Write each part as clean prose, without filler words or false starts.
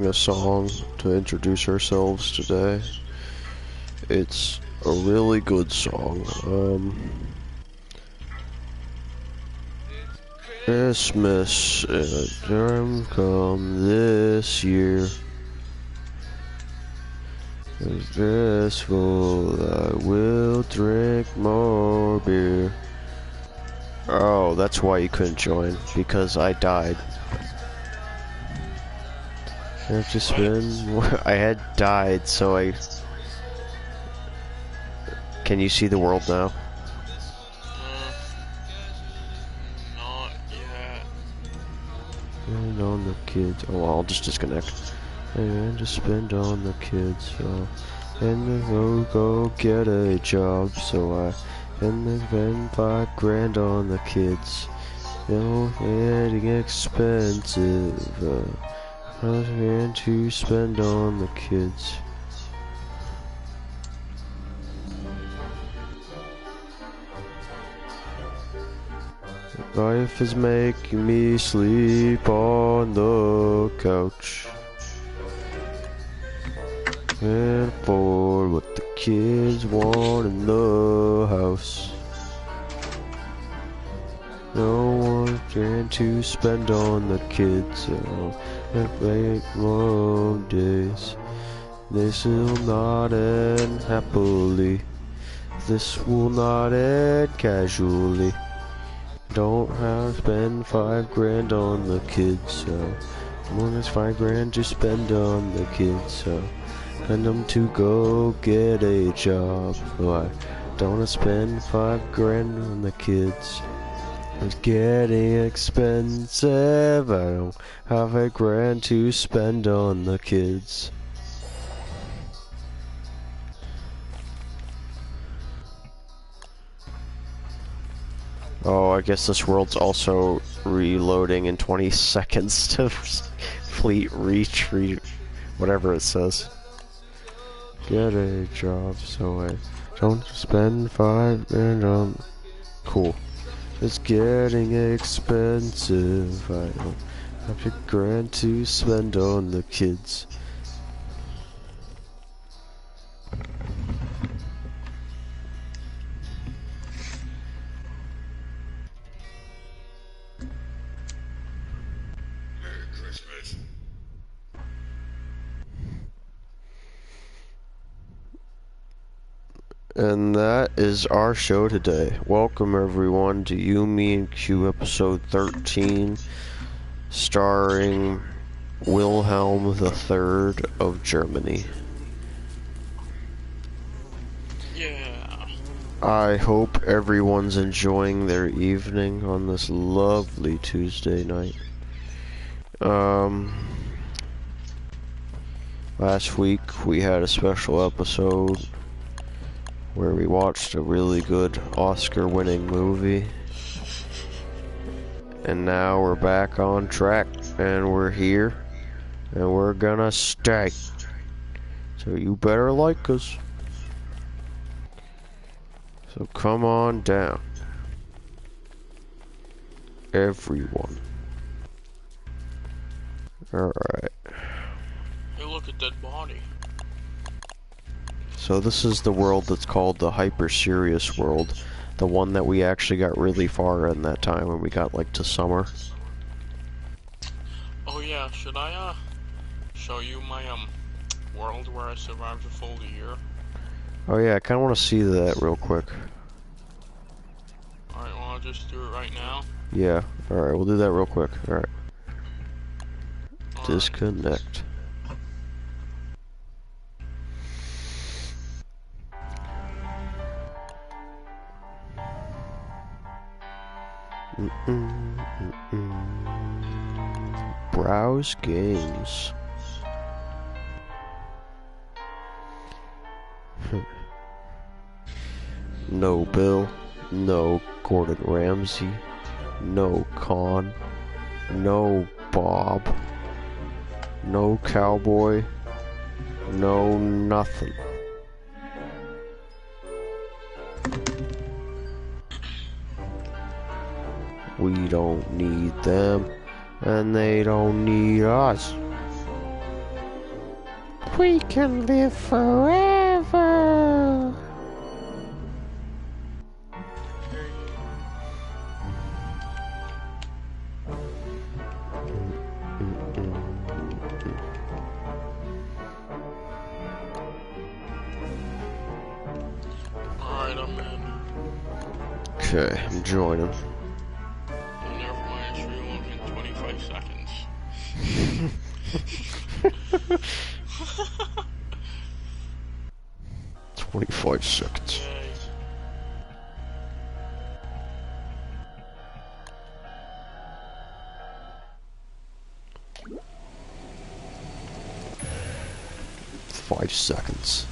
A song to introduce ourselves today. It's a really good song. Christmas term come this year. This full, I will drink more beer. Oh, that's why you couldn't join, because I died. I've just been. I had died, so I. Can you see the world now? Not yet. Spend on the kids. Oh, I'll just disconnect. And just spend on the kids. And then go get a job. So I and then spend $5 grand on the kids. You know, getting expensive. $5 grand to spend on the kids. Life is making me sleep on the couch. Can't afford what the kids want in the house. No one can to spend on the kids. And wait more days. This will not end happily. This will not end casually. Don't have to spend $5 grand on the kids, so more than $5 grand to spend on the kids, so send them to go get a job. So I don't want to spend $5 grand on the kids. It's getting expensive. I don't have $1 grand to spend on the kids. Oh, I guess this world's also reloading in 20 seconds to fleet retreat, whatever it says. Get a job so I don't spend $5 grand on. Cool. It's getting expensive. I don't have $1 grand to spend on the kids. And that is our show today. Welcome everyone to You, Me, and Q episode 13, starring Wilhelm III of Germany. Yeah. I hope everyone's enjoying their evening on this lovely Tuesday night. Last week we had a special episode where we watched a really good Oscar-winning movie. And now we're back on track, and we're here, and we're gonna stay. So you better like us. So come on down. Everyone. Alright. Hey, look at that body. So this is the world that's called the Hyper Serious world. The one that we actually got really far in that time when we got like to summer. Oh yeah, should I show you my world where I survived a full year? Oh yeah, I kinda wanna see that real quick. Alright, well I'll just do it right now. Yeah, alright, we'll do that real quick. Alright. Disconnect. Browse games. No Bill, no Gordon Ramsay, no Con, no Bob, no Cowboy, no nothing. We don't need them, and they don't need us. We can live forever. Alright, I'm in. Okay, I'm joining. Never mind, it's reloading in 25 seconds. 25 seconds. Yay. Five seconds.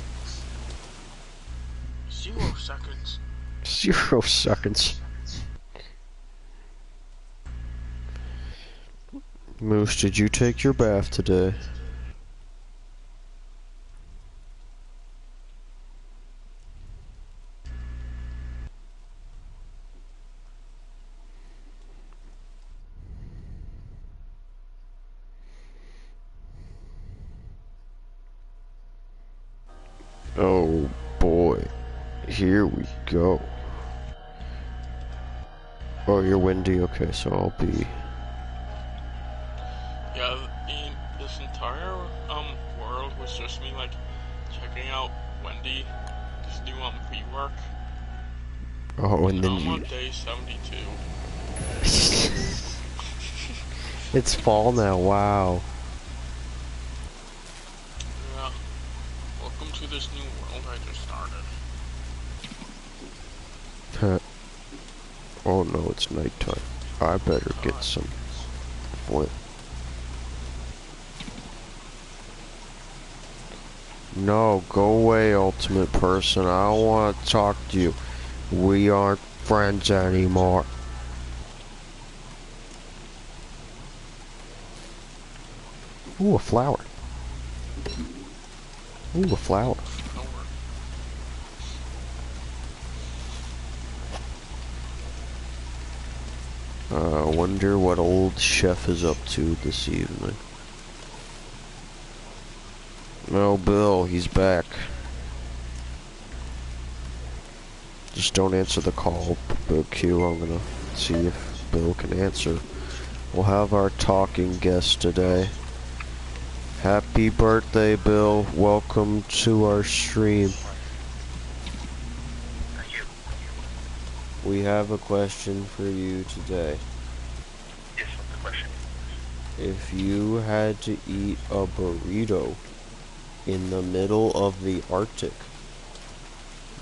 0 seconds. 0 seconds. Moose, did you take your bath today? Oh boy, here we go. Oh, you're windy? Okay, so I'll be... Yeah, this entire world was just me like checking out Wendy, just do pre-work. Oh, and then I'm you... on day 72. It's fall now, wow. Yeah. Welcome to this new world I just started. Huh. Oh no, it's nighttime. I better get some flint. No, go away, ultimate person. I don't want to talk to you. We aren't friends anymore. Ooh, a flower. Ooh, a flower. Wonder what old chef is up to this evening. Oh, Bill, he's back. Just don't answer the call, Bill Q. I'm gonna see if Bill can answer. We'll have our talking guest today. Happy birthday, Bill. Welcome to our stream. Thank you. We have a question for you today. Yes, what's the question? If you had to eat a burrito in the middle of the Arctic,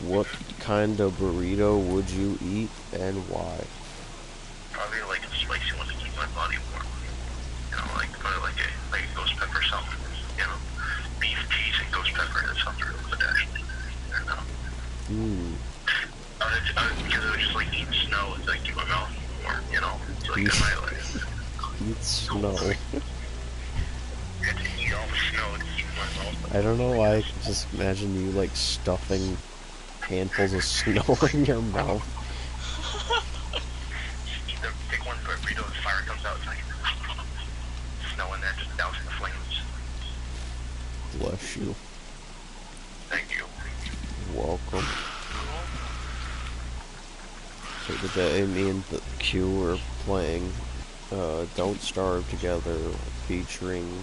what kind of burrito would you eat and why? Probably like a spicy one to keep my body warm. You know, like probably like a ghost pepper something. You know, beef, cheese, and ghost pepper. That sounds real good actually. And because I would just like eat snow and like keep my mouth warm. You know, it's like a highlight. Eat snow. I had to eat all the snow to keep my mouth. I don't know why I can just imagine you like stuffing handfuls of snow in your mouth. Eat the big one for a burrito, the fire comes out, it's like snow in there, just dousing the flames. Bless you. Thank you. Welcome. So today, me and the Q were playing Don't Starve together, featuring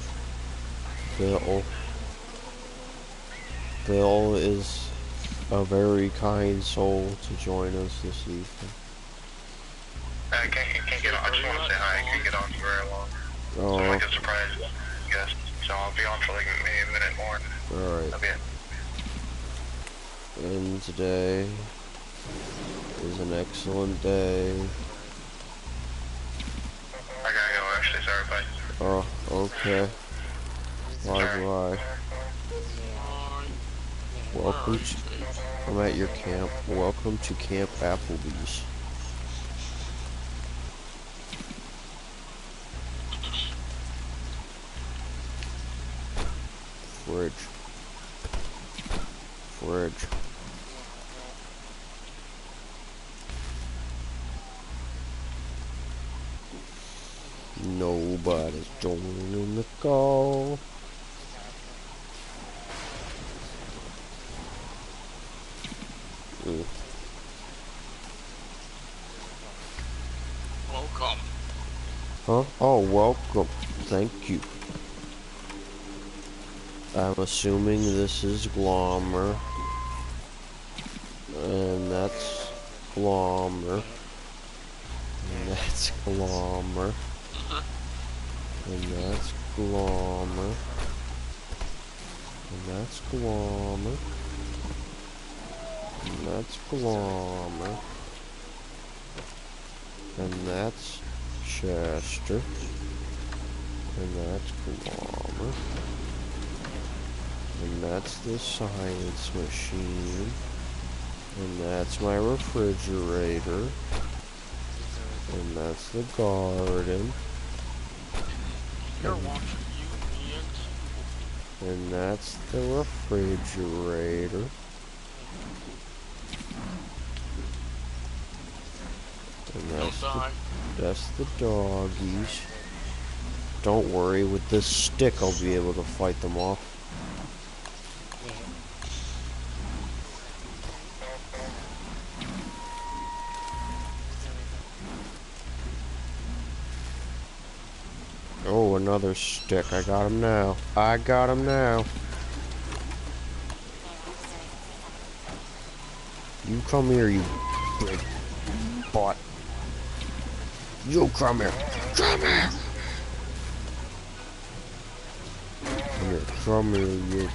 Bill. Bill is a very kind soul to join us this evening. I can't get on. I just want to say hi. I can't get on for very long. So I'm like a surprise guest. So I'll be on for like maybe a minute more. Alright. That'll be it. And today is an excellent day. I gotta go actually. Sorry, bye. Oh, okay. Bye. Welcome to... I'm at your camp. Welcome to Camp Applebee's. Fridge. Nobody's joining the call. Oh, welcome. Thank you. I'm assuming this is Glommer. And that's Glommer. And that's Glommer. And that's Glommer. And that's Glommer. And that's Glommer. And that's Chester. And that's Glommer. And that's the science machine. And that's my refrigerator. And that's the garden. You're watching you, me, and And that's the refrigerator. And that's the doggies. Don't worry, with this stick I'll be able to fight them off. Oh, another stick. I got him now. I got him now. You come here, you big butt. You come here. Come here. Come here. Come here, you.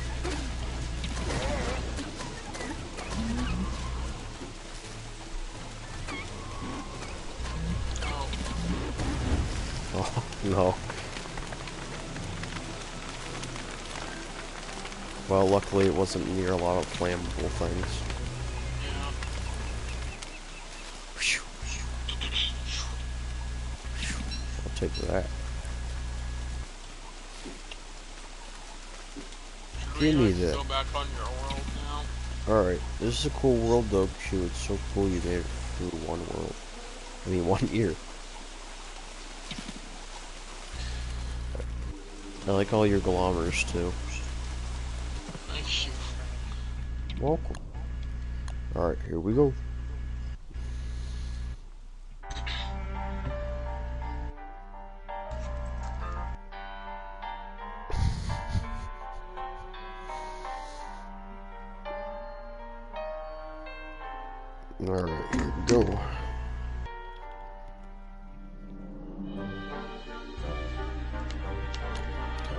Oh, no. Well, luckily it wasn't near a lot of flammable things. I'll take that. Give me that. Go back on your world now. Alright, this is a cool world though, Q. It's so cool you made it through one world. I mean, 1 year. I like all your glommers too. Thank you. Welcome. Alright, here we go. Alright, here we go.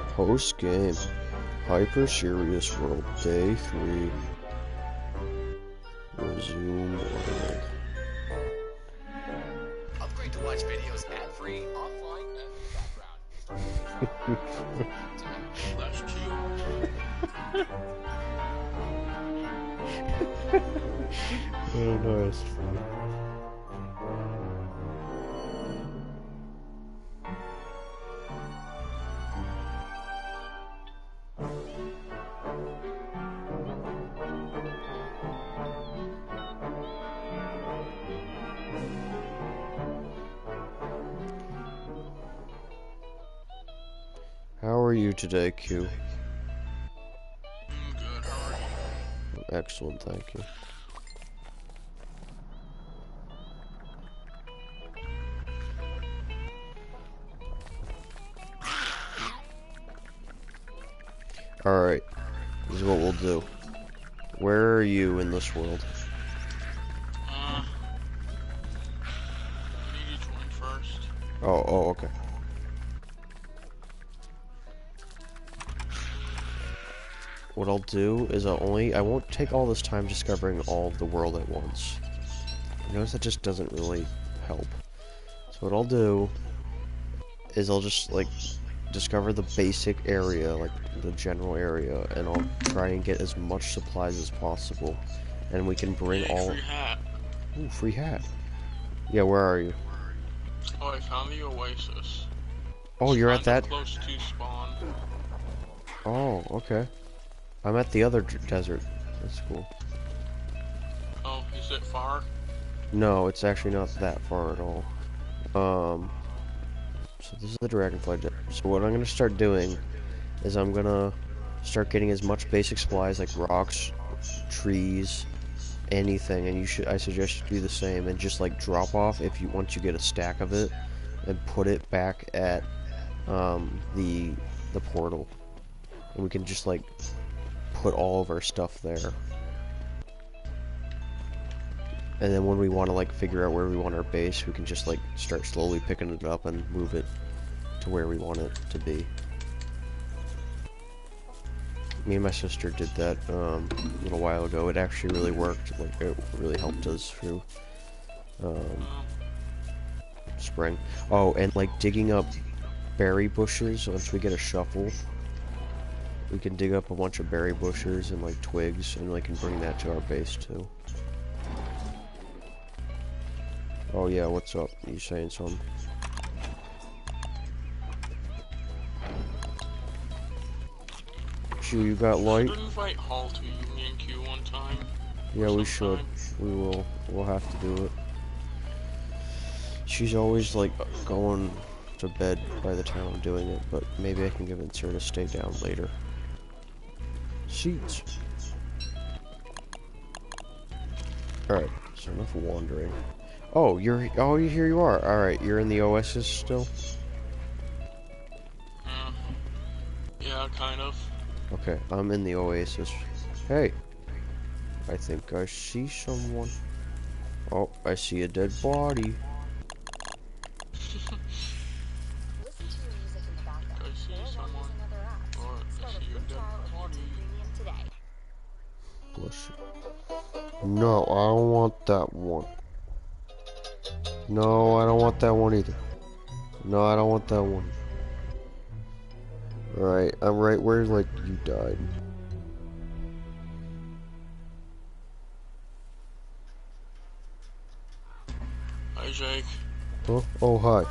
Post game. Hyper Serious World Day 3. Resume world. Upgrade to watch videos ad-free, offline, and in the background. That's cute. Oh no, it's funny. How are you today, Q? I'm good, how are you? Excellent, thank you. Alright, this is what we'll do. Where are you in this world? You need to join first. Oh, okay. What I'll do is I won't take all this time discovering all of the world at once. Notice that just doesn't really help. So what I'll do is I'll just like discover the basic area, like the general area, and I'll try and get as much supplies as possible. And we can bring Hey, all... free hat. Ooh, free hat. Yeah, where are you? Oh, I found the oasis. Oh, It's you're at kinda that? close to spawn. Oh, okay. I'm at the other desert. That's cool. Oh, is it far? No, it's actually not that far at all. So this is the Dragonfly Desert. So what I'm gonna start doing is I'm gonna start getting as much basic supplies like rocks, trees, anything, and I suggest you do the same and just like drop off if you once you get a stack of it, and put it back at the portal, and we can just like put all of our stuff there. And then when we want to like figure out where we want our base, we can just like start slowly picking it up and move it to where we want it to be. Me and my sister did that a little while ago. It actually really worked. Like it really helped us through spring. Oh, and like digging up berry bushes. Once we get a shovel, we can dig up a bunch of berry bushes and like twigs, and like can bring that to our base too. Oh yeah, what's up? You saying something? You got light? Should invite Hall to Union Q one time. Yeah, we should. We will. We'll have to do it. She's always like going to bed by the time I'm doing it, but maybe I can convince her to stay down later. Seats. Alright, so enough wandering. Oh, here you are. Alright, you're in the Oasis still? Yeah, kind of. Okay, I'm in the Oasis. Hey. I think I see someone. Oh, I see a dead body. I see someone. Or I see a dead body. Bless you. No, I don't want that one. No, I don't want that one either. No, I don't want that one. Alright, I'm right where, like, you died. Hi, Jake. Huh? Oh, hi.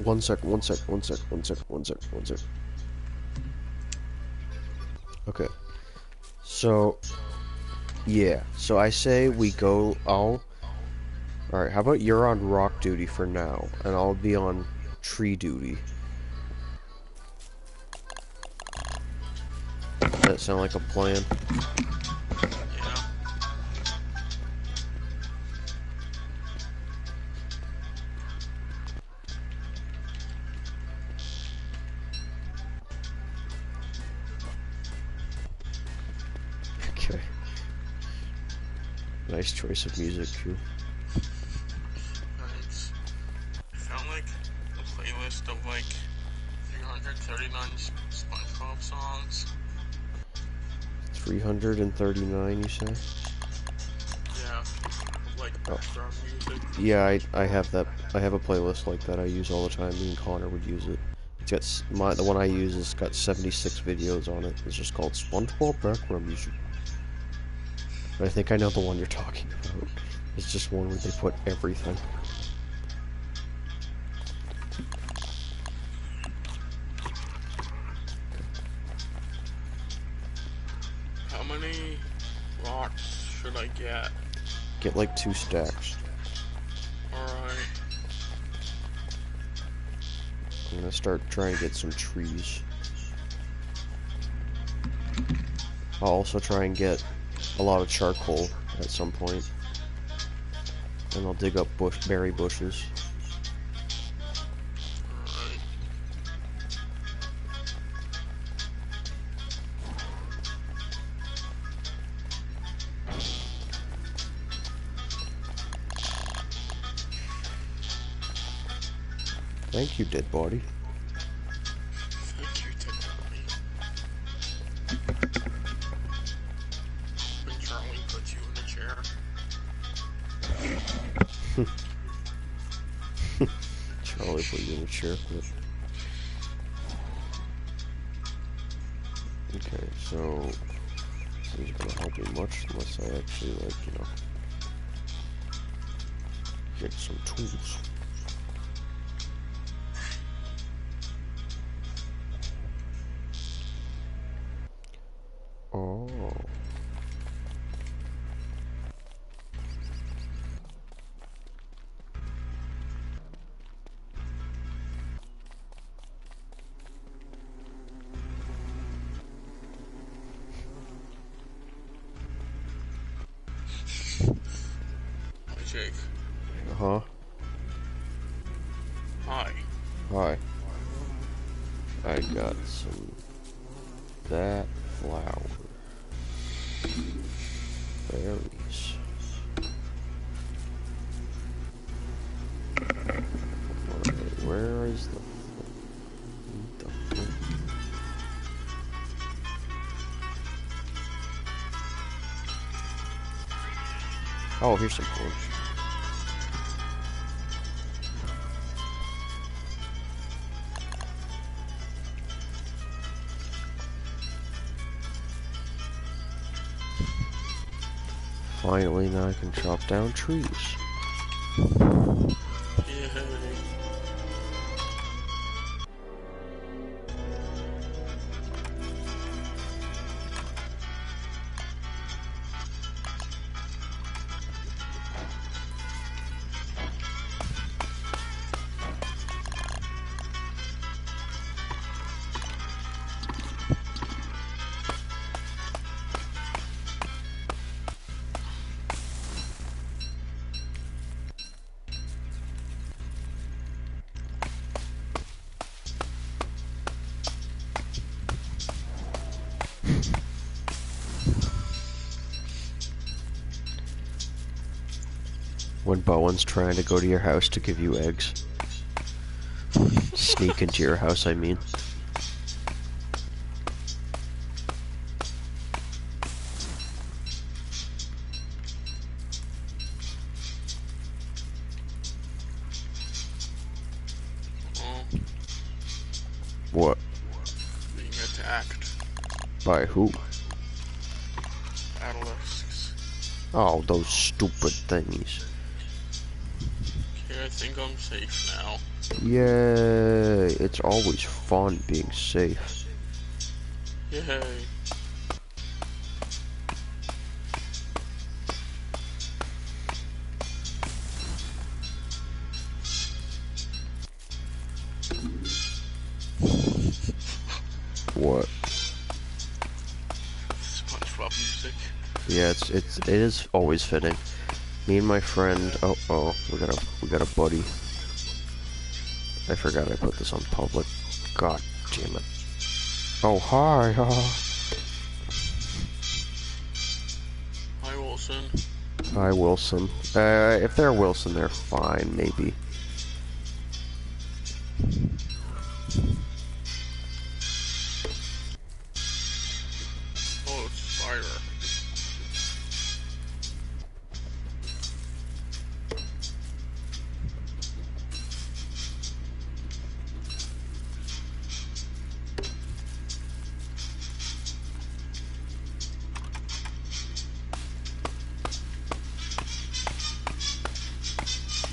One sec. Okay. So, yeah. So I say we go, Alright, how about you're on rock duty for now, and I'll be on tree duty. Does that sound like a plan? Yeah. Okay. Nice choice of music, too. Thanks. I found like a playlist of like 339 SpongeBob songs. 339, you say? Yeah. Like background music. Yeah, I have that. I have a playlist like that I use all the time. Me and Connor would use it. It's got the one I use has got 76 videos on it. It's just called SpongeBob background music. But I think I know the one you're talking about. It's just one where they put everything. How many rocks should I get? Get like 2 stacks. Alright. I'm gonna start trying to get some trees. I'll also try and get a lot of charcoal at some point. And I'll dig up berry bushes. Alright. Thank you, dead body. Thank you, dead body. When Charlie put you in the chair. Charlie put you in a chair. Okay, so this isn't gonna help me much unless I actually, like, you know, get some tools. Oh. Jake. Huh? Hi. I got some that flower. Berries. Where is the oh, here's some corn. Finally, now I can chop down trees. Yay. When Bowen's trying to go to your house to give you eggs. Sneak into your house, I mean. Oh, What? being attacked. By who? Basilisks. Oh, those stupid things. Okay, I think I'm safe now. Yay! It's always fun being safe. Yay. What? SpongeBob music. Yeah, it is always fitting. Me and my friend. Oh, we got a buddy. I forgot I put this on public. God damn it. Oh, hi. Hi, Wilson. Hi, Wilson. If they're Wilson, they're fine, maybe. Oh, it's Spider.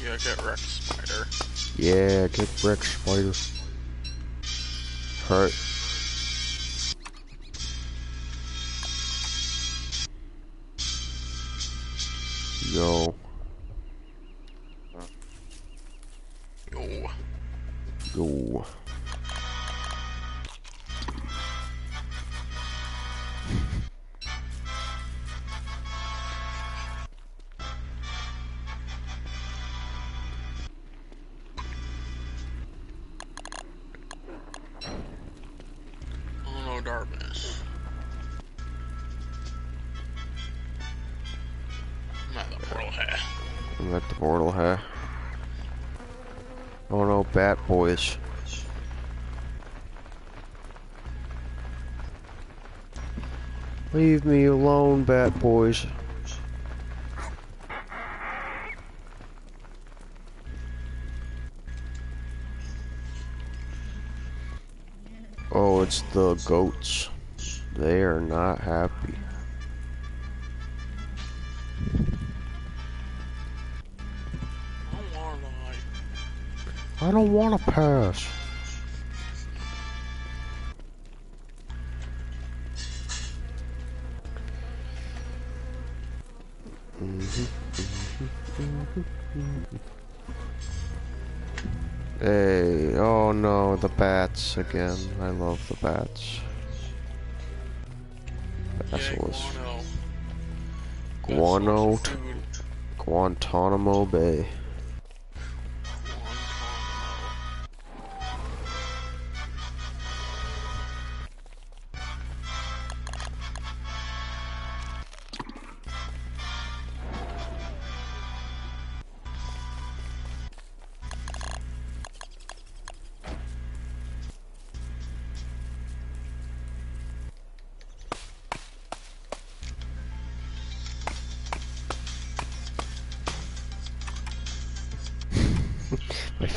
Yeah, get wrecked, Spider. Yeah, get wrecked, Spider. Hurt. Go. Oh. Go. Oh no, darkness. I'm at the portal here. I'm at the portal, huh? Oh no, bat boys. Leave me alone, bat boys. Oh, it's the goats. They are not happy. I don't wanna die. I don't want to pass. Hey, oh no, the bats again. I love the bats. Basilisk. Yeah, Guano. Got some food. Guantanamo Bay. Guantanamo.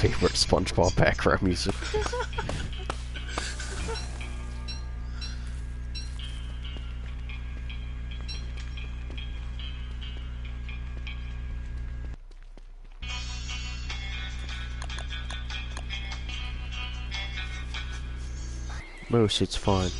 favorite SpongeBob background music. Moose, it's fine.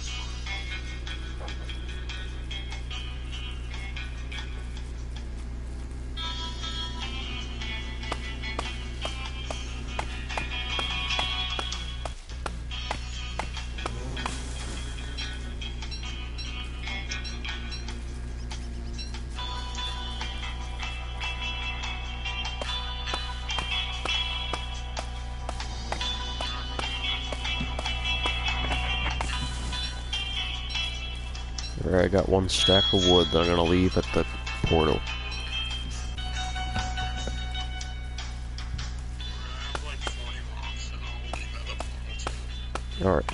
Alright, I got one stack of wood that I'm gonna leave at the portal. Alright.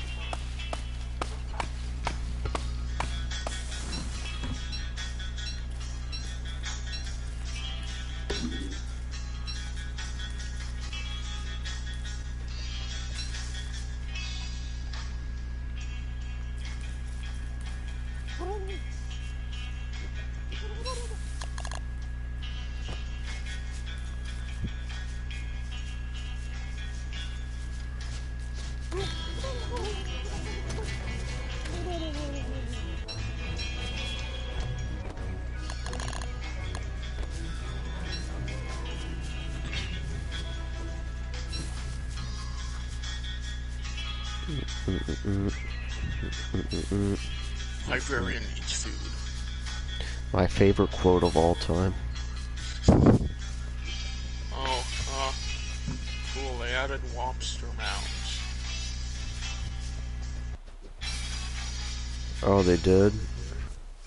Librarian needs food. My favorite quote of all time. Oh, cool, they added lobster mounds. Oh, they did?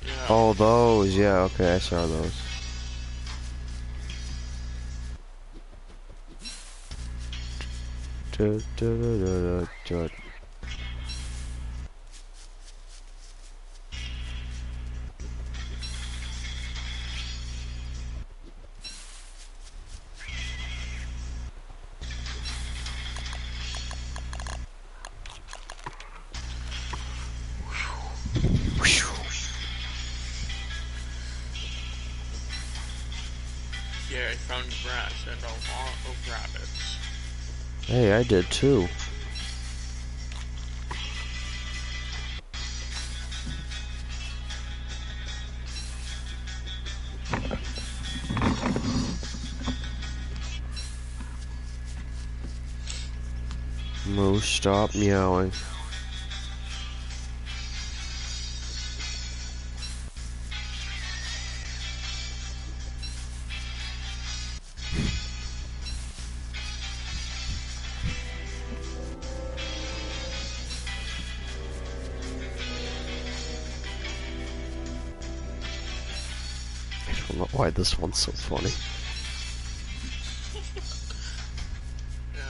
Yeah. Oh, those, yeah, okay, I saw those. Yeah, I found grass and a lot of rabbits. Hey, I did too. Moose, stop meowing. I don't know why this one's so funny. Yeah.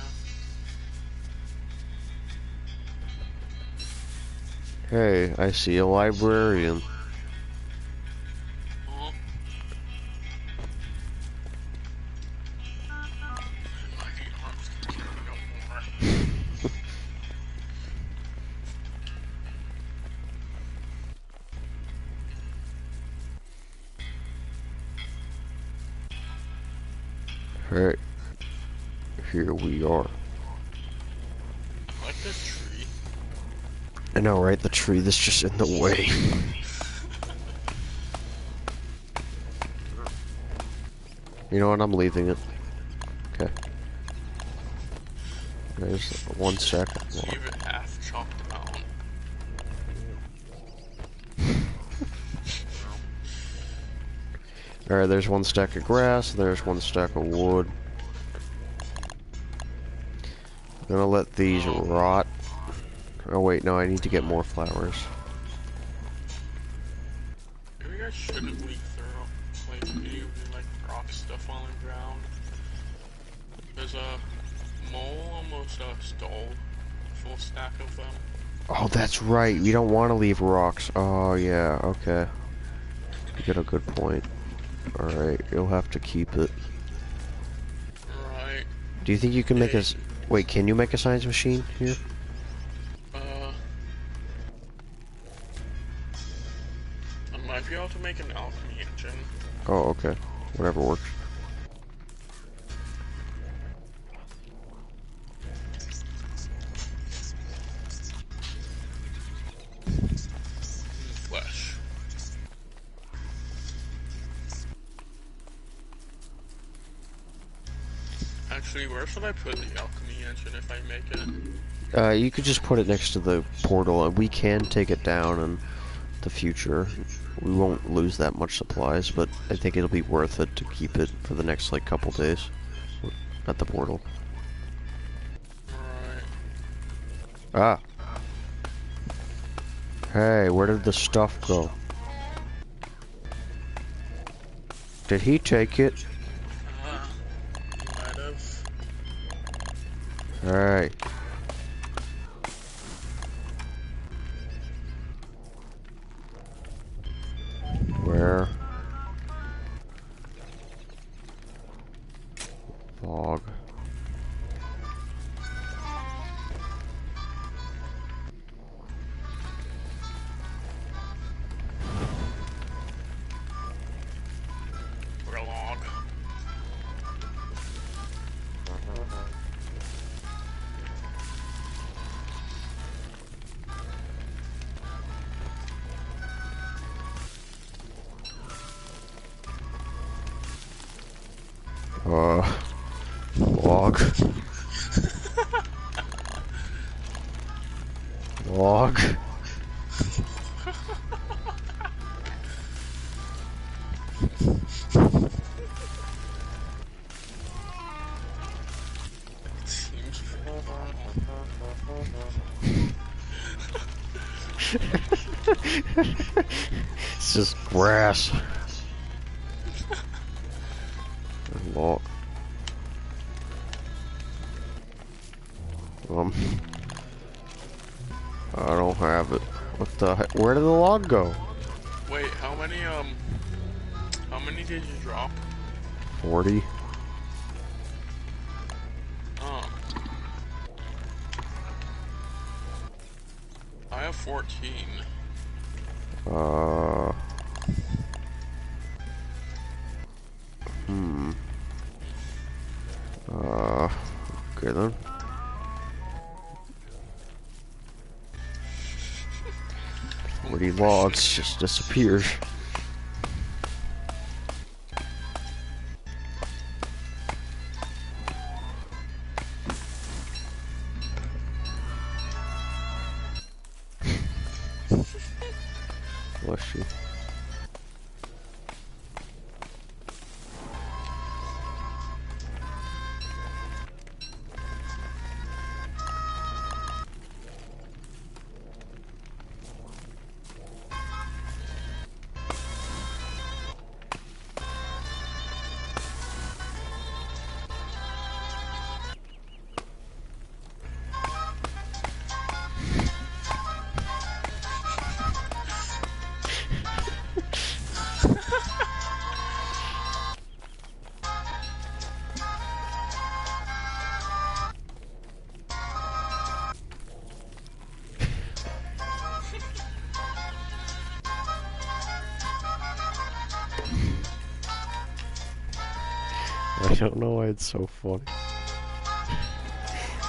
Hey, I see a librarian. Oh. Alright. Here we are. Like this tree. I know, right? The tree that's just in the way. You know what? I'm leaving it. Okay. There's one stack of Let's give it half chopped down. Alright, there's one stack of grass, there's one stack of wood. I'm gonna let these rot. Oh wait, no, I need to get more flowers. Maybe I shouldn't leave through, like, any like, rock stuff on the ground. There's a mole almost stole a full stack of them. Oh, that's right, we don't want to leave rocks. Oh, yeah, okay. You got a good point. Alright, you'll have to keep it. Right. Do you think you can make a... Wait, can you make a science machine here? I might be able to make an alchemy engine. Oh, okay. Whatever works. Flesh. Actually, where should I put the alchemy engine if I make it? You could just put it next to the portal, and we can take it down in the future. We won't lose that much supplies, but I think it'll be worth it to keep it for the next, like, couple days. At the portal. Alright. Ah. Hey, where did the stuff go? Did he take it? Might have. Alright. Where? Log. Or a log. Log. Log. Seems It's just grass. Log. I don't have it. What the heck? Where did the log go? Wait, how many did you drop? 40. Oh. I have 14. Okay then. Forty logs just disappeared. Bless you. I don't know why it's so funny.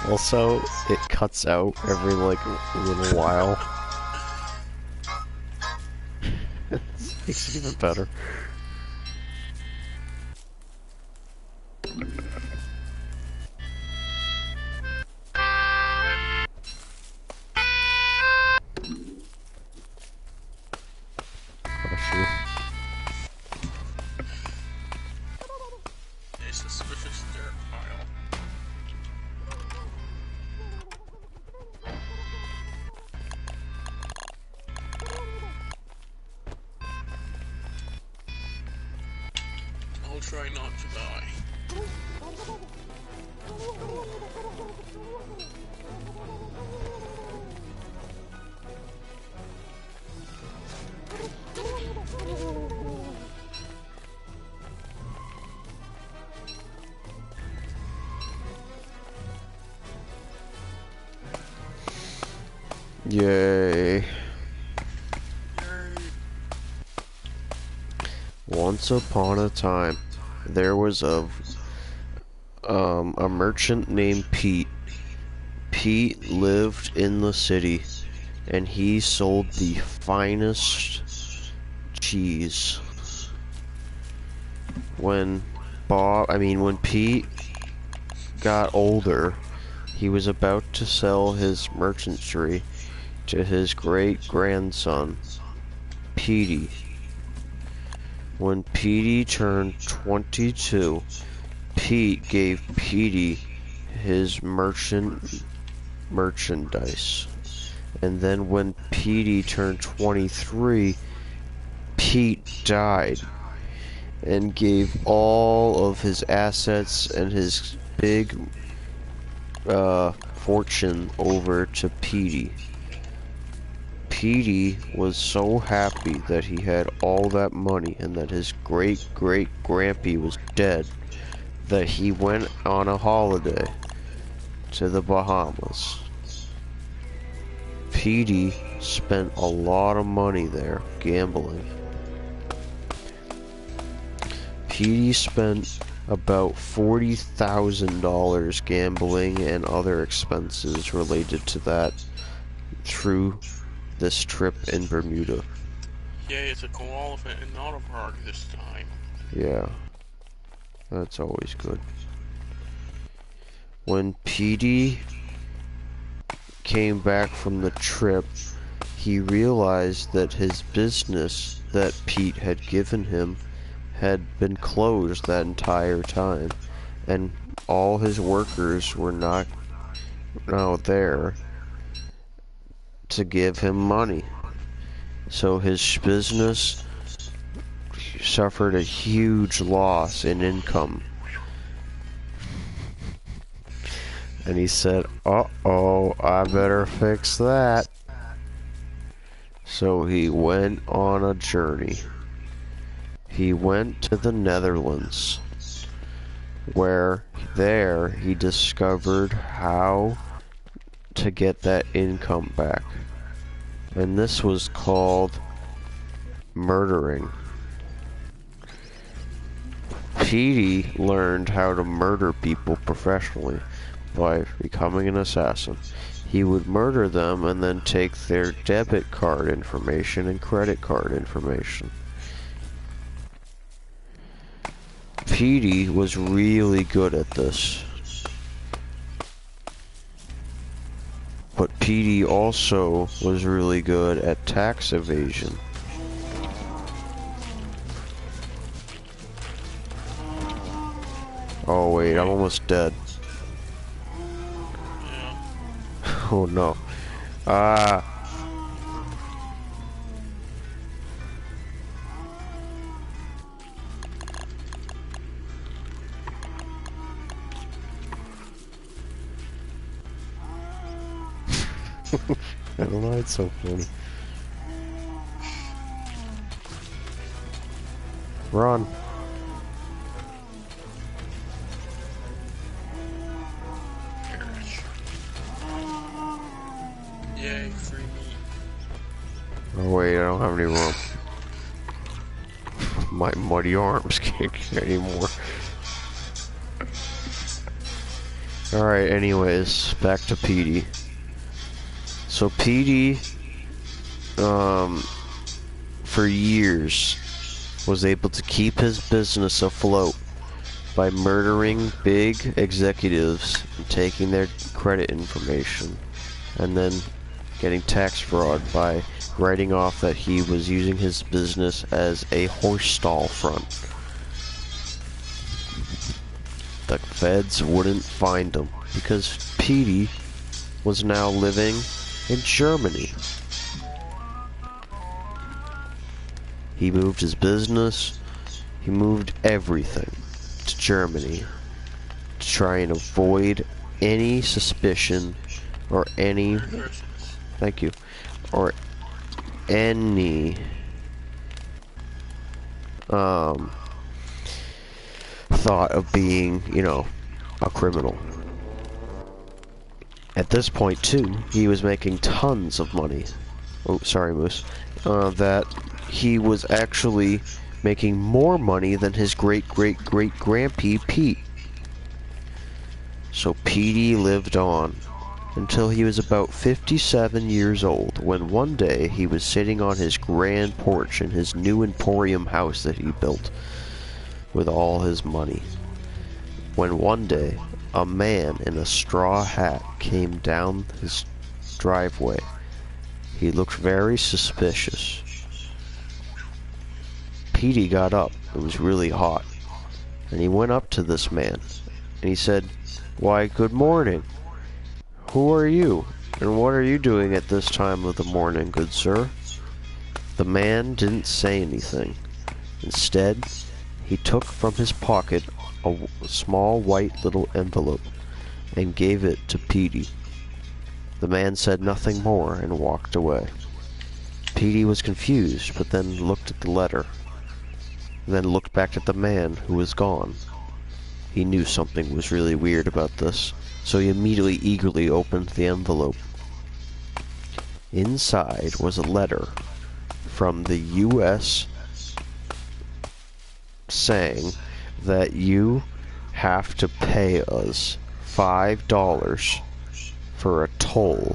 Also, it cuts out every, like, little while. It makes it even better. Bless you. A suspicious dirt pile. I'll try not to die. Yay. Yay. Once upon a time, there was a merchant named Pete. Pete lived in the city, and he sold the finest cheese. When when Pete got older, he was about to sell his merchantry to his great-grandson, Petey. When Petey turned 22, Pete gave Petey his merchandise. And then when Petey turned 23, Pete died and gave all of his assets and his big fortune over to Petey. Petey was so happy that he had all that money and that his great-great-grampy was dead that he went on a holiday to the Bahamas. Petey spent a lot of money there gambling. Petey spent about $40,000 gambling and other expenses related to that through this trip in Bermuda. Yay, it's a cool elephant and not a park this time. Yeah, that's always good. When Petey came back from the trip, he realized that his business that Pete had given him had been closed that entire time, and all his workers were not now there to give him money. So his business suffered a huge loss in income. And he said, uh-oh, I better fix that. So he went on a journey. He went to the Netherlands, where there he discovered how to get that income back. And this was called murdering. Petey learned how to murder people professionally by becoming an assassin. He would murder them and then take their debit card information and credit card information. Petey was really good at this. But Petey also was really good at tax evasion. Oh wait, I'm almost dead. Yeah. Oh no. Ah. I don't know, it's so funny. Run. Yay, free meat. Oh wait, I don't have any room. My muddy arms can't get any more. Alright, anyways, back to Petey. So Petey, for years, was able to keep his business afloat by murdering big executives and taking their credit information, and then getting tax fraud by writing off that he was using his business as a horse stall front. The feds wouldn't find him because Petey was now living in Germany. He moved his business, he moved everything to Germany to try and avoid any suspicion or any, thank you, or any thought of being, you know, a criminal. At this point, too, he was making tons of money. Oh, sorry, Moose. That he was actually making more money than his great-great-great-grandpa Pete. So Petey lived on until he was about 57 years old, when one day he was sitting on his grand porch in his new emporium house that he built with all his money. When one day, a man in a straw hat came down his driveway. He looked very suspicious. Petey got up. It was really hot. And he went up to this man. And he said, "Why, good morning. Who are you? And what are you doing at this time of the morning, good sir?" The man didn't say anything. Instead, he took from his pocket a small white little envelope and gave it to Petey. The man said nothing more and walked away. Petey was confused, but then looked at the letter. Then looked back at the man who was gone. He knew something was really weird about this, so he immediately eagerly opened the envelope. Inside was a letter from the U.S. saying that you have to pay us $5 for a toll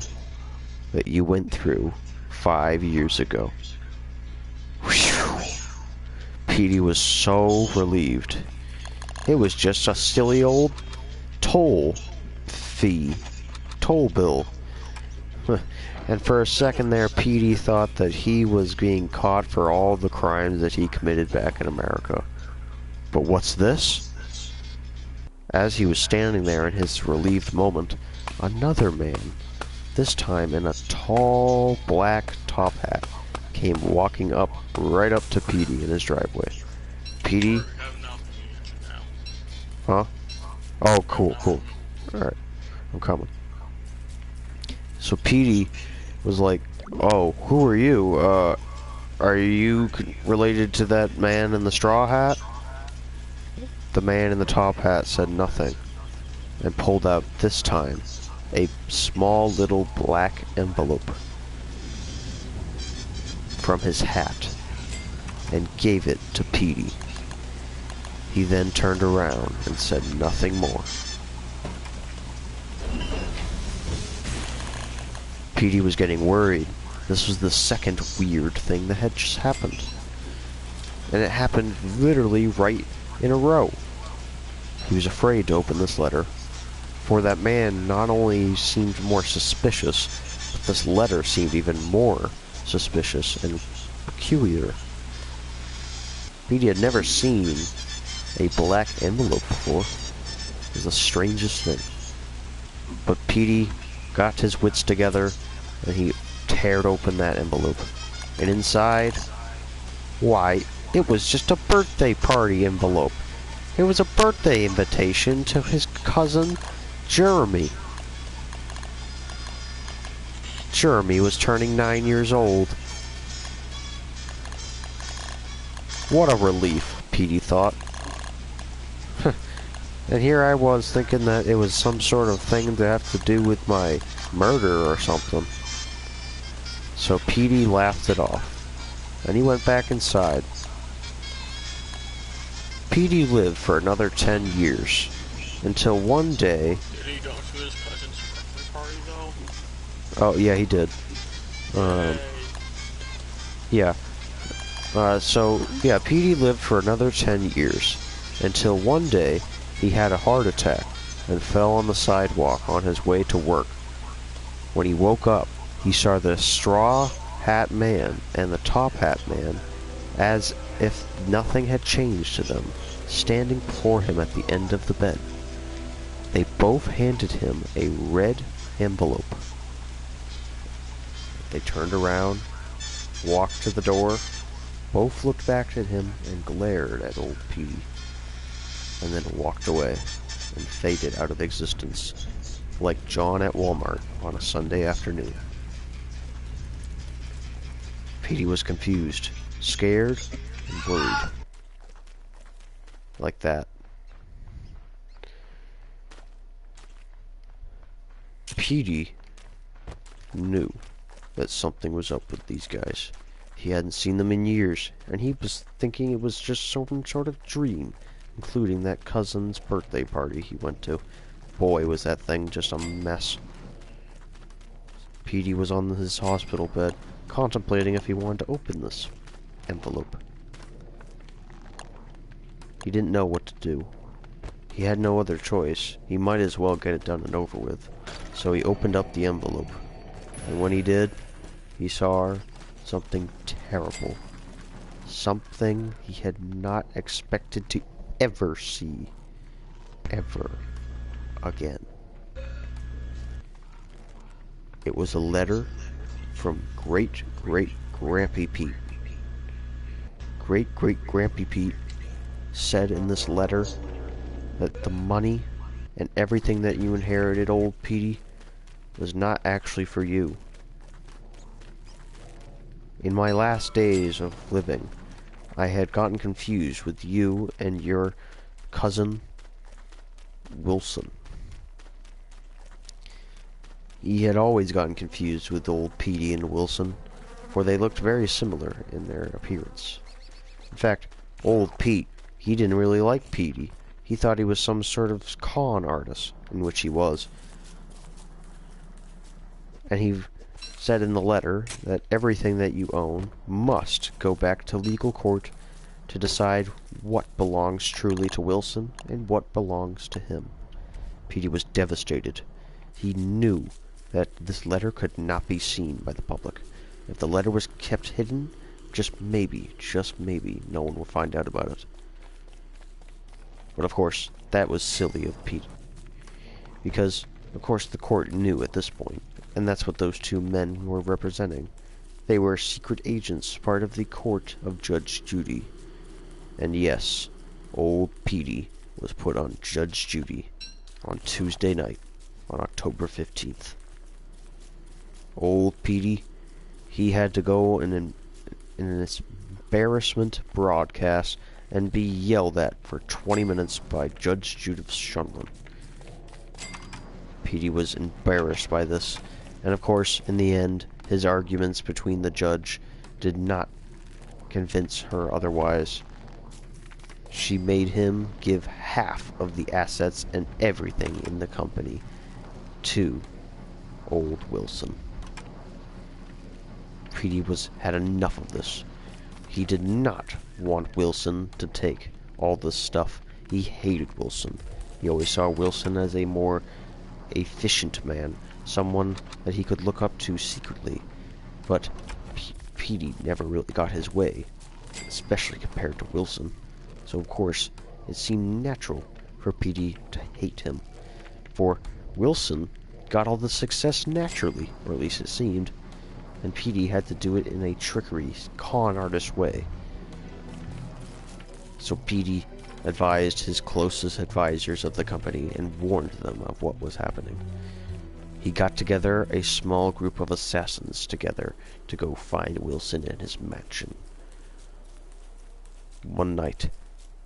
that you went through 5 years ago. Whew. Petey was so relieved. It was just a silly old toll bill. And for a second there, Petey thought that he was being caught for all the crimes that he committed back in America. But what's this? As he was standing there in his relieved moment, another man, this time in a tall black top hat, came walking up right up to Petey in his driveway. Petey? Huh? Oh, cool. Alright, I'm coming. So Petey was like, "Oh, who are you? Are you related to that man in the straw hat?" The man in the top hat said nothing, and pulled out, this time, a small little black envelope from his hat, and gave it to Petey. He then turned around and said nothing more. Petey was getting worried. This was the second weird thing that had just happened. And it happened literally right in a row. He was afraid to open this letter, for that man not only seemed more suspicious, but this letter seemed even more suspicious and peculiar. Petey had never seen a black envelope before. It was the strangest thing. But Petey got his wits together, and he teared open that envelope. And inside, why, it was just a birthday party envelope. It was a birthday invitation to his cousin, Jeremy. Jeremy was turning 9 years old. What a relief, Petey thought. And here I was thinking that it was some sort of thing to have to do with my murder or something. So Petey laughed it off, and he went back inside. Petey lived for another 10 years, until one day... Did he go to his cousin's birthday party, though? Oh, yeah, he did. Yeah. So, Petey lived for another 10 years, until one day he had a heart attack and fell on the sidewalk on his way to work. When he woke up, he saw the straw hat man and the top hat man, as if nothing had changed to them, standing before him at the end of the bed. They both handed him a red envelope. They turned around, walked to the door, both looked back at him and glared at old Petey, and then walked away and faded out of existence, like John at Walmart on a Sunday afternoon. Petey was confused, scared, and worried. Like that. Petey knew that something was up with these guys. He hadn't seen them in years, and he was thinking it was just some sort of dream, including that cousin's birthday party he went to. Boy, was that thing just a mess. Petey was on his hospital bed, contemplating if he wanted to open this envelope. He didn't know what to do. He had no other choice. He might as well get it done and over with. So he opened up the envelope. And when he did, he saw something terrible. Something he had not expected to ever see. Ever again. It was a letter from Great-Great-Grampy Pete. Great-Great-Grampy Pete said in this letter that the money and everything that you inherited, old Petey, was not actually for you. In my last days of living, I had gotten confused with you and your cousin, Wilson. He had always gotten confused with old Petey and Wilson, for they looked very similar in their appearance. In fact, old Pete, he didn't really like Petey. He thought he was some sort of con artist, in which he was. And he said in the letter that everything that you own must go back to legal court to decide what belongs truly to Wilson and what belongs to him. Petey was devastated. He knew that this letter could not be seen by the public. If the letter was kept hidden, just maybe, no one would find out about it. But of course, that was silly of Pete. Because, of course, the court knew at this point, and that's what those two men were representing. They were secret agents, part of the court of Judge Judy. And yes, old Petey was put on Judge Judy on Tuesday night, on October 15th. Old Petey, he had to go in an embarrassment broadcast and be yelled at for 20 minutes by Judge Judith Shunlin. Petey was embarrassed by this, and of course, in the end, his arguments between the judge did not convince her otherwise. She made him give half of the assets and everything in the company to old Wilson. Petey had enough of this. He did not want Wilson to take all this stuff. He hated Wilson. He always saw Wilson as a more efficient man, someone that he could look up to secretly. But Petey never really got his way, especially compared to Wilson. So of course, it seemed natural for Petey to hate him. For Wilson got all the success naturally, or at least it seemed, and Petey had to do it in a trickery, con artist way. So Petey advised his closest advisors of the company and warned them of what was happening. He got together a small group of assassins together to go find Wilson in his mansion. One night,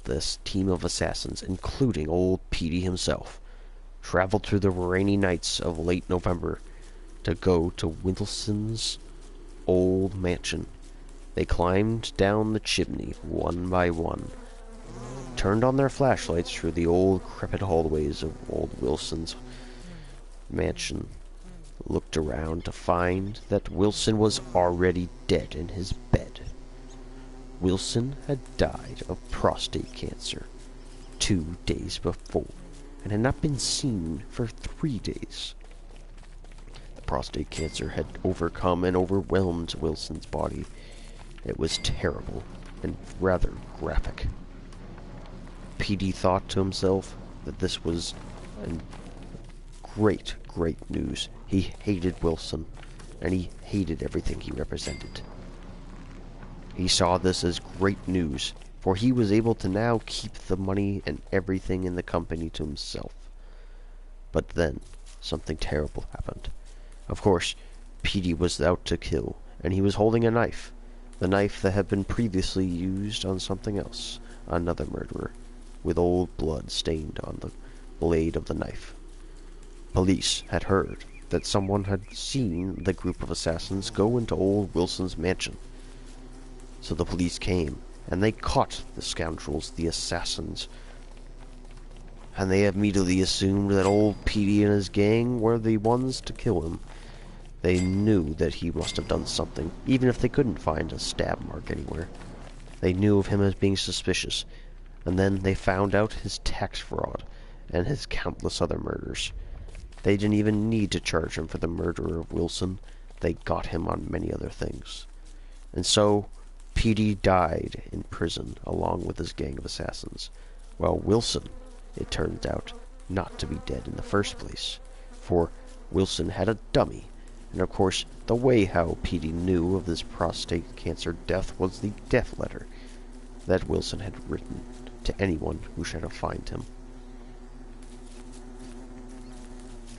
this team of assassins, including old Petey himself, traveled through the rainy nights of late November to go to Wilson's old mansion. They climbed down the chimney one by one, turned on their flashlights through the old decrepit hallways of old Wilson's mansion, looked around to find that Wilson was already dead in his bed. Wilson had died of prostate cancer 2 days before and had not been seen for 3 days. The prostate cancer had overcome and overwhelmed Wilson's body. It was terrible and rather graphic. Petey thought to himself that this was great news. He hated Wilson, and he hated everything he represented. He saw this as great news, for he was able to now keep the money and everything in the company to himself. But then, something terrible happened. Of course, Petey was out to kill, and he was holding a knife. The knife that had been previously used on something else, another murderer, with old blood stained on the blade of the knife. Police had heard that someone had seen the group of assassins go into old Wilson's mansion. So the police came, and they caught the scoundrels, the assassins. And they immediately assumed that old Petey and his gang were the ones to kill him. They knew that he must have done something, even if they couldn't find a stab mark anywhere. They knew of him as being suspicious, and then they found out his tax fraud and his countless other murders. They didn't even need to charge him for the murder of Wilson. They got him on many other things. And so, Petey died in prison along with his gang of assassins, while Wilson, it turns out, not to be dead in the first place. For Wilson had a dummy, and of course, the way how Petey knew of this prostate cancer death was the death letter that Wilson had written to anyone who should have find him.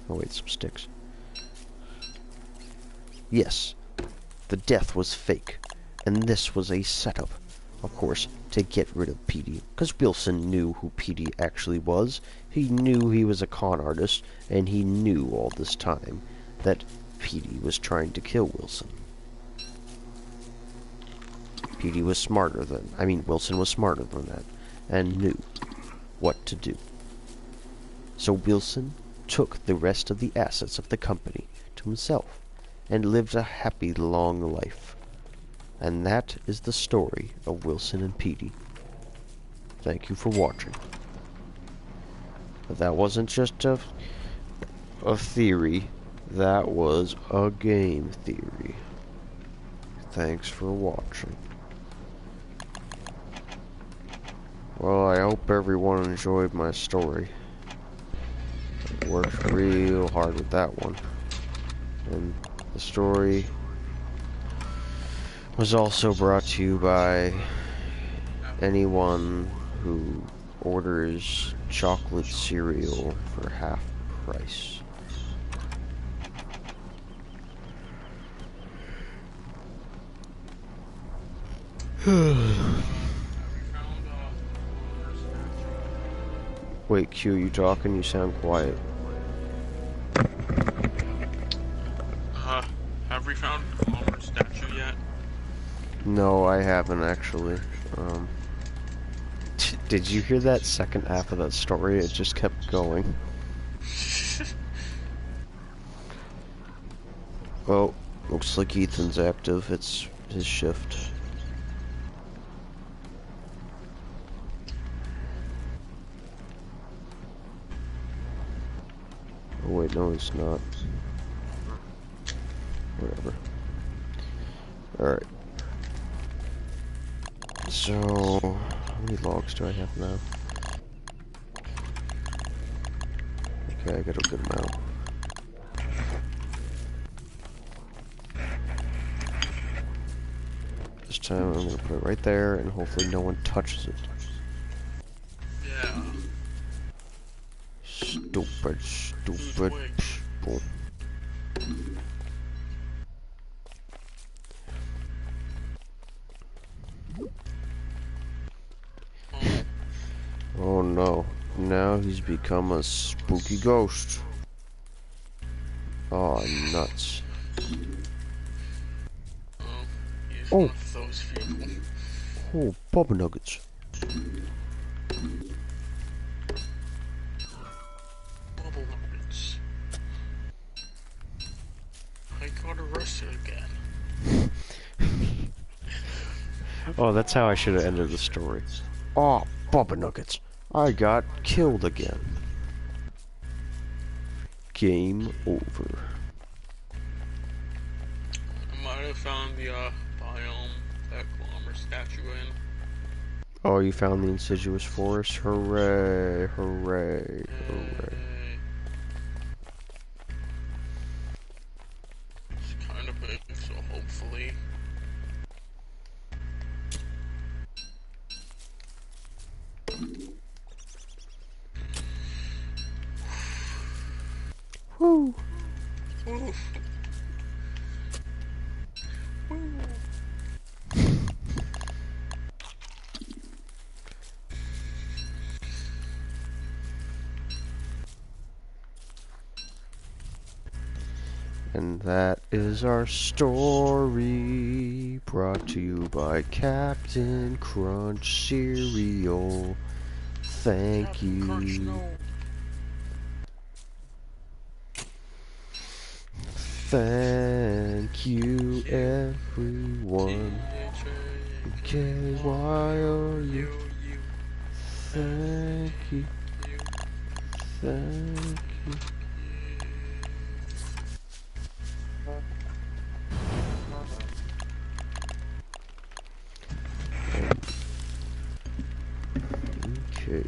Oh wait, some sticks. Yes, the death was fake, and this was a setup, of course, to get rid of Petey, because Wilson knew who Petey actually was. He knew he was a con artist, and he knew all this time that Petey was trying to kill Wilson. Petey was smarter than, Wilson was smarter than that, and knew what to do. So Wilson took the rest of the assets of the company to himself, and lived a happy long life. And that is the story of Wilson and Petey. Thank you for watching. But that wasn't just a theory, that was a game theory. Thanks for watching. Well, I hope everyone enjoyed my story. I worked real hard with that one. And the story was also brought to you by anyone who orders chocolate cereal for half price. Wait, Q, you talking? You sound quiet. Have we found Palmer's statue yet? No, I haven't actually. Did you hear that second half of that story? It just kept going. Well, looks like Ethan's active. It's his shift. Oh wait, no, it's not. Whatever. Alright. So, how many logs do I have now? Okay, I got a good amount. This time I'm gonna put it right there, and hopefully no one touches it. Yeah. Stupid people. Oh no, now he's become a spooky ghost. Oh, nuts. He's Oh. one of those people. Oh, Bubba Nuggets. Bubble nuggets. I got arrested again. Oh, that's how I should have ended the story. Oh, Bubba Nuggets. I got killed again. Game over. I might have found the biome that Palmer statue in. Oh, you found the Insidious Forest? Hooray, hooray, hooray. It's kind of big, so hopefully. Woo. Oof. And that is our story, brought to you by Captain Crunch Cereal. Thank Captain Crunch, you. no. Thank you, everyone. KYOU. Thank you. Thank you. Okay.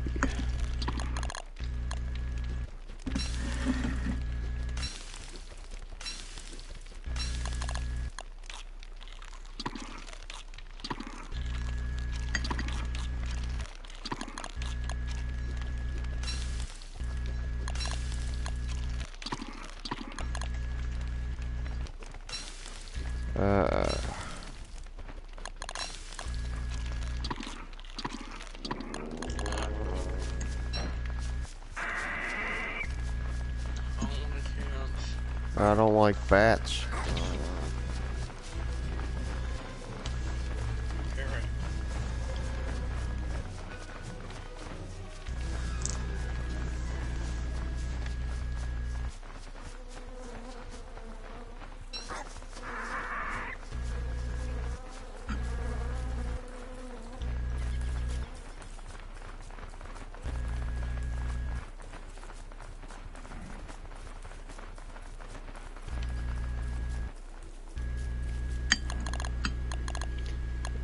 I don't like bats.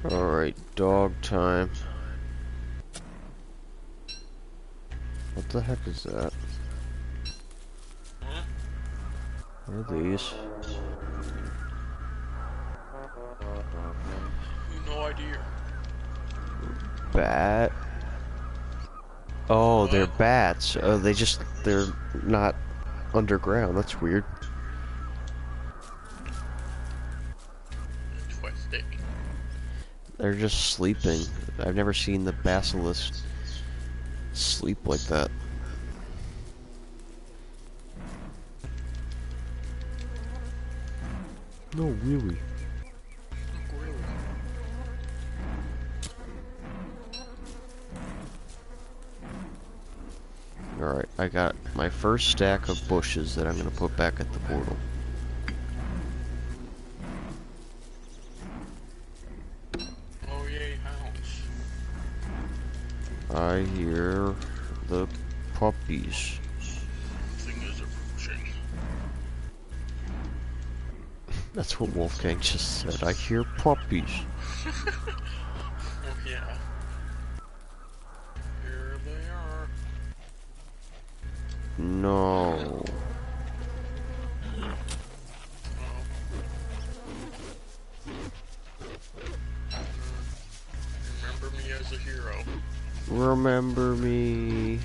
Alright, dog time. What the heck is that? What are these? No idea. Bat? Oh, they're bats. Oh, they're not underground. That's weird. Twisted. They're just sleeping. I've never seen the basilisk sleep like that. No, really. Alright, I got my first stack of bushes that I'm gonna put back at the portal. Oh yay, hounds. I hear the puppies. Thing is approaching. That's what Wolfgang just said. I hear puppies. Oh yeah. Here they are. No. Remember me as a hero. Remember me.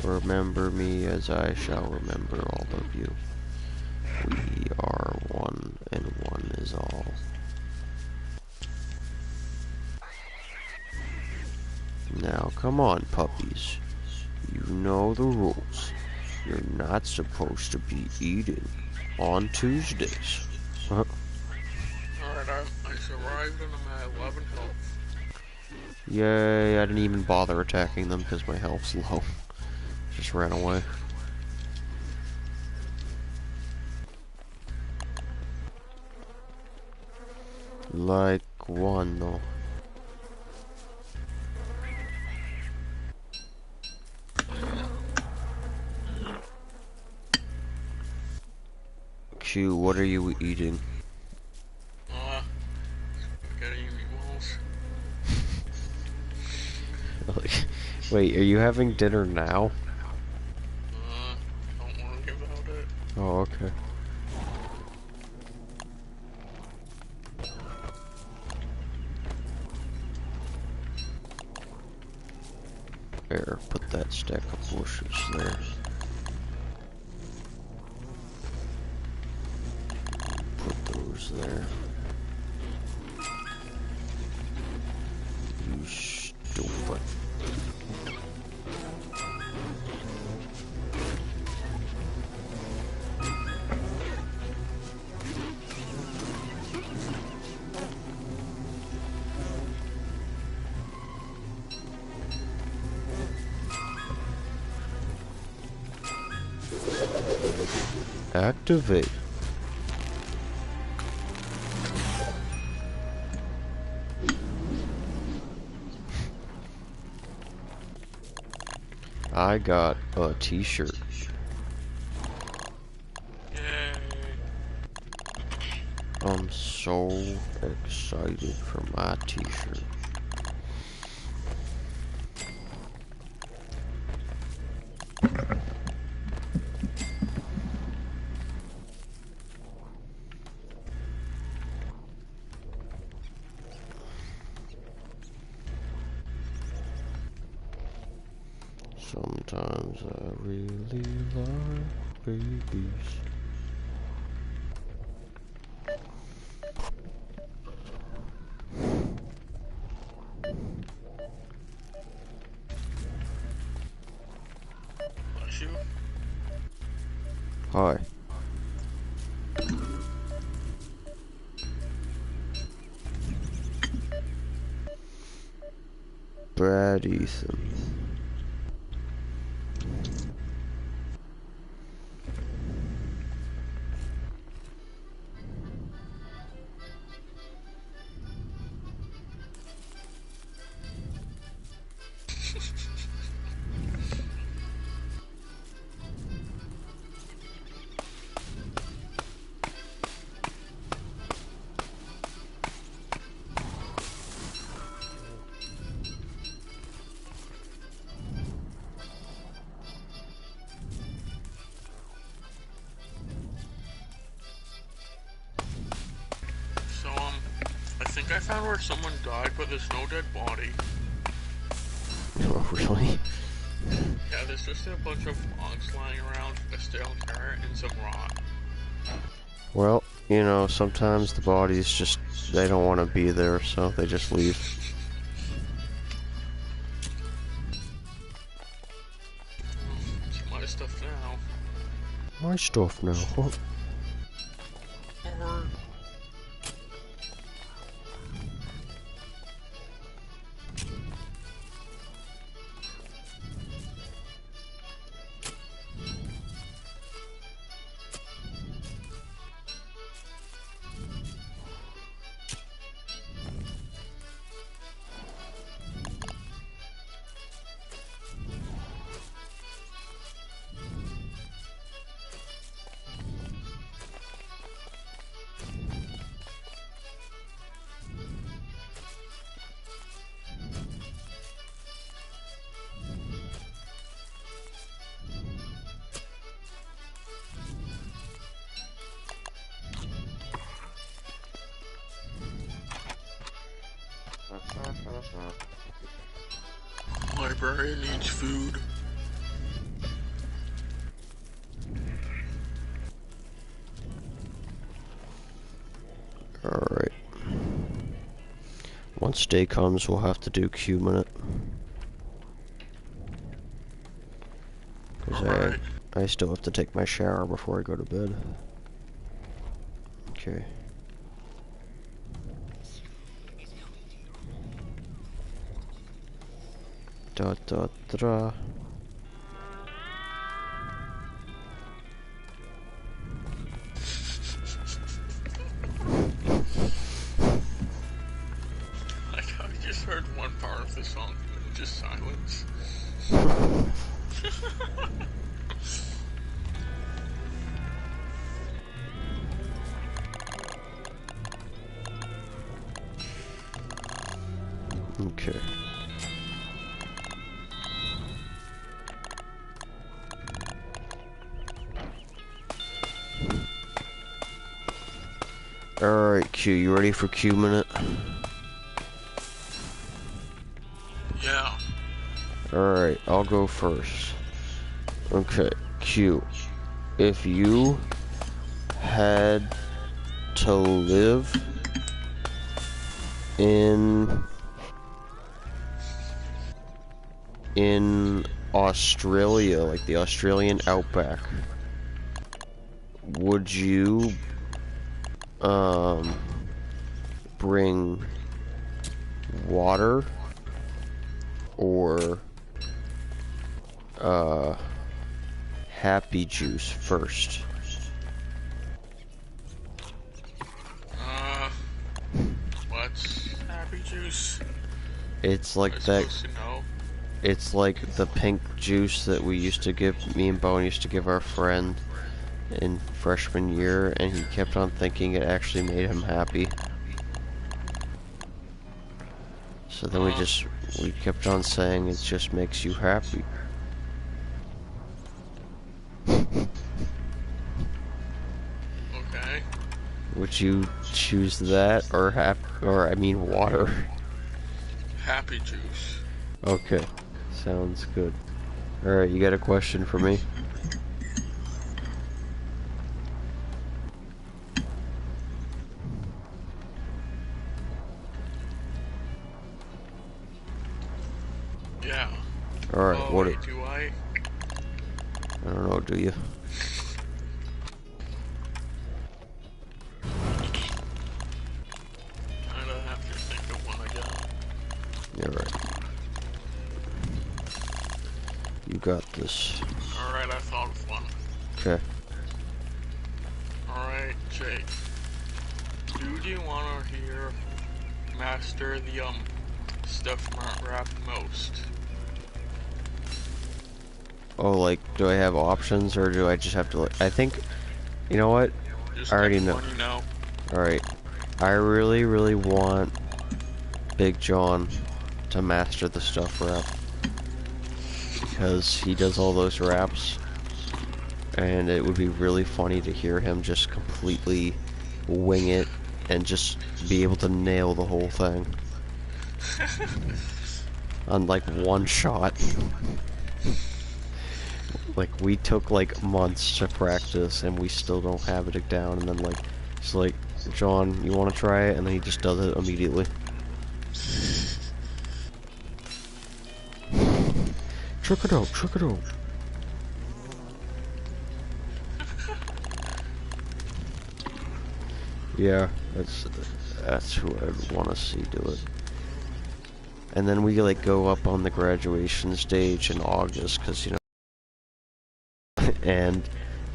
Remember me as I shall remember all of you. We are one, and one is all. Now, come on, puppies. You know the rules. You're not supposed to be eating on Tuesdays. Alright, I survived and I'm at 11 health. Yay, I didn't even bother attacking them because my health's low. Just ran away. Like one, though. Q, what are you eating? Spaghetti meatballs. Wait, are you having dinner now? Don't worry about it. Oh, okay. There, put that stack of bushes there. Put those there. Activate. I got a t-shirt. Yay. I'm so excited for my t-shirt. Sometimes I really like babies. Bless you. Hi. Brad Ethan. So, I think I found where someone died, but there's no dead body. Oh, really? Yeah, there's just a bunch of logs lying around, a stale carrot, and some rot. Well, you know, sometimes the bodies just, they don't want to be there, so they just leave. It's my stuff now. My stuff now. Huh? Or... Librarian needs food. Alright. Once day comes, we'll have to do Q minute. Because Alright. I still have to take my shower before I go to bed. Okay. Da da da. Like how I just heard one part of the song and just silence. Okay. Alright, Q, you ready for Q minute? Yeah. Alright, I'll go first. Okay, Q. If you had to live in Australia, like the Australian outback, would you bring water or happy juice first? It's Am like I that. supposed to know? It's like the pink juice that we used to give. Me and Bowen used to give our friend in freshman year, and he kept on thinking it actually made him happy. So then we kept on saying it just makes you happy. Okay. Would you choose that or I mean water? Happy juice. Okay, sounds good. Alright, you got a question for me? Yeah. Alright, Oh what wait, do I? I don't know, do you? Kinda have to think of one again. Yeah, right. You got this. Alright, I thought of one. Okay. Alright, Jake. Who do you wanna hear master the stuff rap most? Oh, like, do I have options or do I just have to I think, you know what? Just I already know. anyone you know. Alright. I really, really want Big John to master the stuff rap. Because he does all those raps. And it would be really funny to hear him just completely wing it and just be able to nail the whole thing. On like one shot. Like we took like months to practice and we still don't have it down, and then like it's like, John, you wanna try it? And then he just does it immediately. Check it out, check it out. Yeah, that's who I'd wanna see do it. And then we like go up on the graduation stage in August, cause you know, and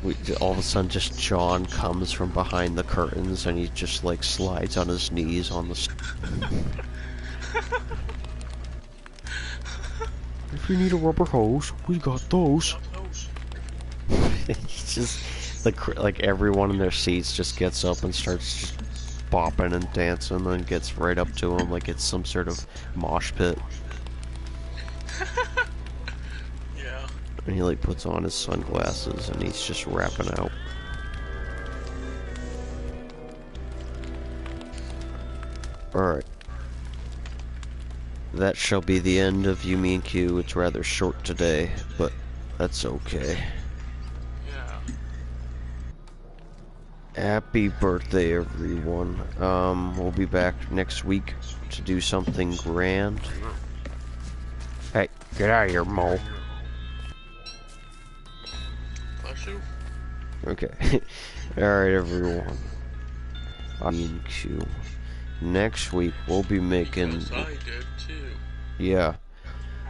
we all of a sudden just John comes from behind the curtains and he just like slides on his knees on the. If you need a rubber hose, we got those. He's just like everyone in their seats just gets up and starts just bopping and dancing and gets right up to him like it's some sort of mosh pit. Yeah. And he like puts on his sunglasses and he's just rapping out. Alright. That shall be the end of You, Me, and Q. It's rather short today, but that's okay. Yeah. Happy birthday, everyone. We'll be back next week to do something grand. Hey, get out of here, Mo. Bless you. Okay. Alright, everyone. Me and Q. Next week, we'll be making... Because I did too. Yeah.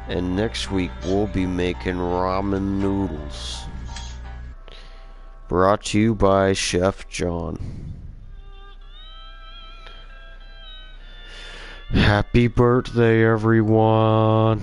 And next week, we'll be making ramen noodles. Brought to you by Chef John. Happy birthday, everyone.